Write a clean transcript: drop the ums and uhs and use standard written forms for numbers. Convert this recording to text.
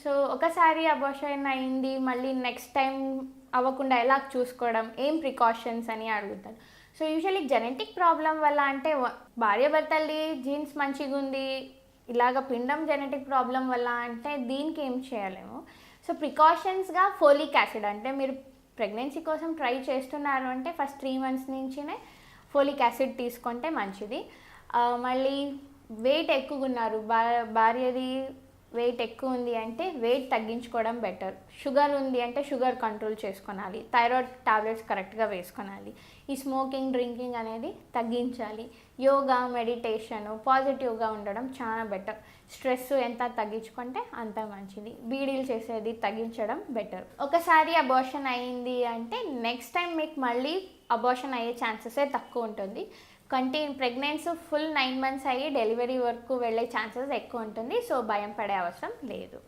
So ఒకసారి abortion అయింది, మళ్ళీ నెక్స్ట్ టైం అవ్వకుండా ఎలా చూసుకోవడం, ఏం ప్రికాషన్స్ అని అడుగుతారు. సో యూజువల్లీ జెనెటిక్ ప్రాబ్లం వల్ల అంటే భార్యాభర్తలది జీన్స్ మంచిగా ఉంది, ఇలాగ పిండం జెనెటిక్ ప్రాబ్లం వల్ల అంటే దీనికి ఏం చేయలేము. సో ప్రికాషన్స్గా ఫోలిక్ యాసిడ్, అంటే మీరు ప్రెగ్నెన్సీ కోసం ట్రై చేస్తున్నారు అంటే ఫస్ట్ 3 months నుంచినే ఫోలిక్ యాసిడ్ తీసుకుంటే మంచిది. మళ్ళీ వెయిట్ ఎక్కువ ఉన్నారు, భార్యది వెయిట్ ఎక్కువ ఉంది అంటే వెయిట్ తగ్గించుకోవడం బెటర్. షుగర్ ఉంది అంటే షుగర్ కంట్రోల్ చేసుకోవాలి. థైరాయిడ్ టాబ్లెట్స్ కరెక్ట్గా వేసుకోవాలి. ఈ స్మోకింగ్, డ్రింకింగ్ అనేది తగ్గించాలి. యోగా, మెడిటేషన్, పాజిటివ్గా ఉండడం చాలా బెటర్. స్ట్రెస్ ఎంత తగ్గించుకుంటే అంత మంచిది. బీడీలు చేసేది తగ్గించడం బెటర్. ఒకసారి అబార్షన్ అయింది అంటే నెక్స్ట్ టైం మీకు మళ్ళీ అబార్షన్ అయ్యే ఛాన్సెసే తక్కువ ఉంటుంది. ప్రెగ్నెన్సీ ఫుల్ 9 months అయ్యి డెలివరీ వరకు వెళ్ళే ఛాన్సెస్ ఎక్కువ ఉంటుంది. సో భయం పడే అవసరం లేదు.